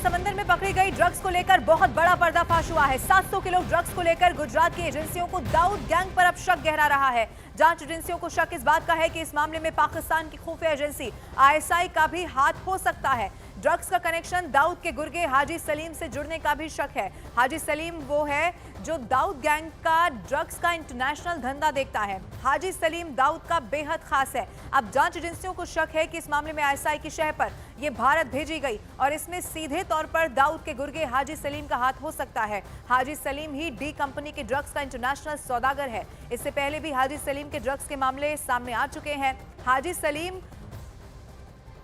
समंदर में पकड़ी गई ड्रग्स को लेकर बहुत बड़ा पर्दाफाश हुआ है। 700 किलो ड्रग्स को लेकर गुजरात की एजेंसियों को दाऊद गैंग पर अब शक गहरा रहा है। जांच एजेंसियों को शक इस बात का है कि इस मामले में पाकिस्तान की खुफिया एजेंसी आईएसआई का भी हाथ हो सकता है। ड्रग्स का कनेक्शन दाऊद के गुर्गे हाजी सलीम से जुड़ने का भी शक है। हाजी सलीम वो है जो दाऊद गैंग का ड्रग्स का इंटरनेशनल धंधा देखता है। हाजी सलीम दाऊद का बेहद खास है। अब जांच एजेंसियों को शक है कि इस मामले में आईएसआई की शह पर यह भारत भेजी गई और इसमें सीधे तौर पर दाऊद के गुर्गे हाजी सलीम का हाथ हो सकता है। हाजी सलीम ही डी कंपनी के ड्रग्स का इंटरनेशनल सौदागर है। इससे पहले भी हाजी सलीम के ड्रग्स के मामले सामने आ चुके हैं। हाजी सलीम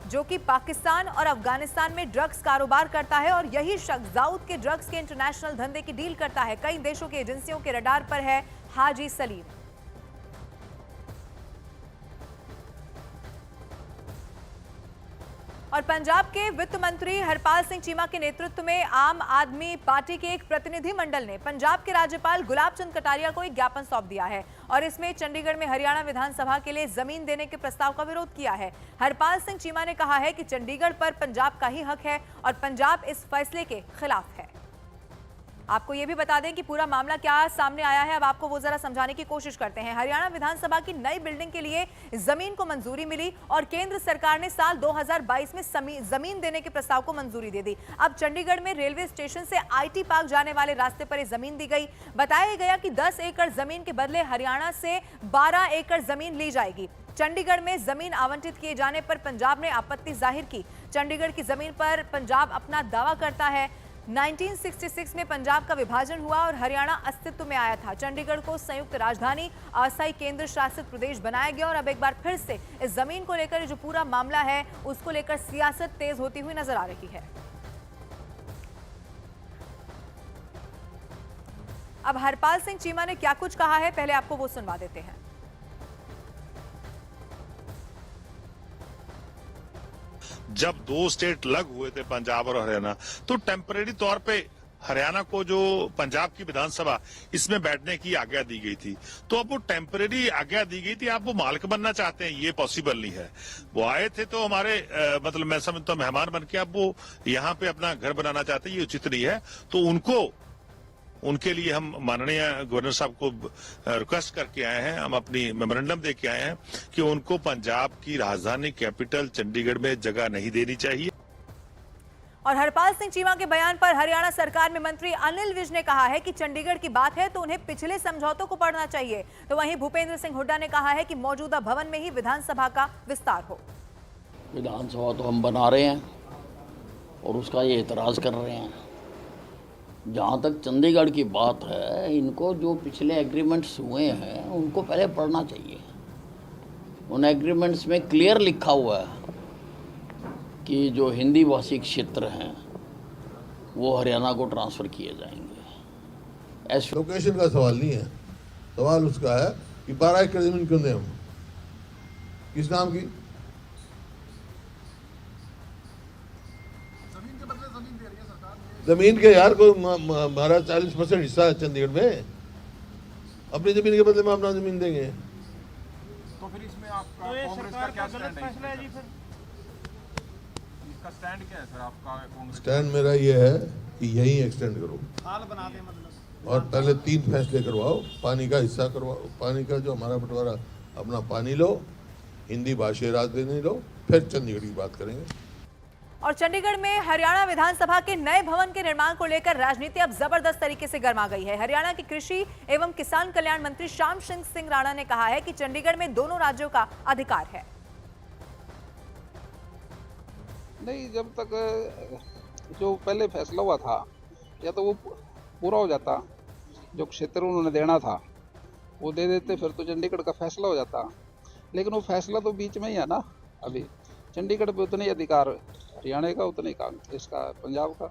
जो कि पाकिस्तान और अफगानिस्तान में ड्रग्स कारोबार करता है और यही शख्स दाऊद के ड्रग्स के इंटरनेशनल धंधे की डील करता है। कई देशों की एजेंसियों के रडार पर है हाजी सलीम। और पंजाब के वित्त मंत्री हरपाल सिंह चीमा के नेतृत्व में आम आदमी पार्टी के एक प्रतिनिधि मंडल ने पंजाब के राज्यपाल गुलाब चंद कटारिया को एक ज्ञापन सौंप दिया है और इसमें चंडीगढ़ में हरियाणा विधानसभा के लिए जमीन देने के प्रस्ताव का विरोध किया है। हरपाल सिंह चीमा ने कहा है कि चंडीगढ़ पर पंजाब का ही हक है और पंजाब इस फैसले के खिलाफ है। आपको यह भी बता दें कि पूरा मामला क्या सामने आया है, अब आपको वो जरा समझाने की कोशिश करते हैं। हरियाणा विधानसभा की नई बिल्डिंग के लिए जमीन को मंजूरी मिली और केंद्र सरकार ने साल 2022 में जमीन देने के प्रस्ताव को मंजूरी दे दी। अब चंडीगढ़ में रेलवे स्टेशन से आईटी पार्क जाने वाले रास्ते पर जमीन दी गई। बताया गया कि 10 एकड़ जमीन के बदले हरियाणा से 12 एकड़ जमीन ली जाएगी। चंडीगढ़ में जमीन आवंटित किए जाने पर पंजाब ने आपत्ति जाहिर की। चंडीगढ़ की जमीन पर पंजाब अपना दावा करता है। 1966 में पंजाब का विभाजन हुआ और हरियाणा अस्तित्व में आया था। चंडीगढ़ को संयुक्त राजधानी अस्थायी केंद्र शासित प्रदेश बनाया गया और अब एक बार फिर से इस जमीन को लेकर जो पूरा मामला है उसको लेकर सियासत तेज होती हुई नजर आ रही है। अब हरपाल सिंह चीमा ने क्या कुछ कहा है, पहले आपको वो सुनवा देते हैं। जब दो स्टेट लग हुए थे पंजाब और हरियाणा, तो टेम्परेरी तौर पे हरियाणा को जो पंजाब की विधानसभा इसमें बैठने की आज्ञा दी गई थी, तो अब वो टेम्परेरी आज्ञा दी गई थी, आप वो मालिक बनना चाहते हैं, ये पॉसिबल नहीं है। वो आए थे तो हमारे मतलब मैं समझता हूं मेहमान बन के अब वो यहाँ पे अपना घर बनाना चाहते हैं, ये उचित नहीं है। तो उनके लिए हम माननीय गवर्नर साहब को रिक्वेस्ट करके आए हैं, हम अपनी मेमोरेंडम दे के आए हैं कि उनको पंजाब की राजधानी कैपिटल चंडीगढ़ में जगह नहीं देनी चाहिए। और हरपाल सिंह चीमा के बयान पर हरियाणा सरकार में मंत्री अनिल विज ने कहा है कि चंडीगढ़ की बात है तो उन्हें पिछले समझौतों को पढ़ना चाहिए। तो वहीं भूपेंद्र सिंह हुड्डा ने कहा है कि मौजूदा भवन में ही विधानसभा का विस्तार हो। विधानसभा तो हम बना रहे हैं और उसका ये एतराज कर रहे हैं। जहाँ तक चंडीगढ़ की बात है, इनको जो पिछले एग्रीमेंट्स हुए हैं उनको पहले पढ़ना चाहिए। उन एग्रीमेंट्स में क्लियर लिखा हुआ है कि जो हिंदी भाषी क्षेत्र हैं वो हरियाणा को ट्रांसफ़र किए जाएंगे। लोकेशन का सवाल नहीं है, सवाल उसका है कि 12 एकड़ जमीन क्यों दें हम, किस नाम की? जमीन के यार कोई हमारा 40% हिस्सा है चंडीगढ़ में, अपनी जमीन के बदले में अपना जमीन देंगे। तो फिर इसमें आपका कांग्रेस का क्या स्टैंड है जी? फिर इसका स्टैंड क्या है सर आपका? कांग्रेस स्टैंड मेरा ये है कि यही एक्सटेंड करो हाल बना दे मतलब, और पहले 3 फैसले करवाओ। पानी का हिस्सा करवाओ, पानी का जो हमारा बंटवारा, अपना पानी लो, हिंदी भाषी राजधानी लो, फिर चंडीगढ़ की बात करेंगे। और चंडीगढ़ में हरियाणा विधानसभा के नए भवन के निर्माण को लेकर राजनीति अब जबरदस्त तरीके से गर्मा गई है। हरियाणा के कृषि एवं किसान कल्याण मंत्री श्याम सिंह राणा ने कहा है कि चंडीगढ़ में दोनों राज्यों का अधिकार है। नहीं, जब तक जो पहले फैसला हुआ था या तो वो पूरा हो जाता, जो क्षेत्र उन्होंने देना था वो दे देते, फिर तो चंडीगढ़ का फैसला हो जाता। लेकिन वो फैसला तो बीच में ही है ना। अभी चंडीगढ़ पे उतने ही अधिकार हरियाणा का, उतने ही कांग्रेस का, पंजाब का।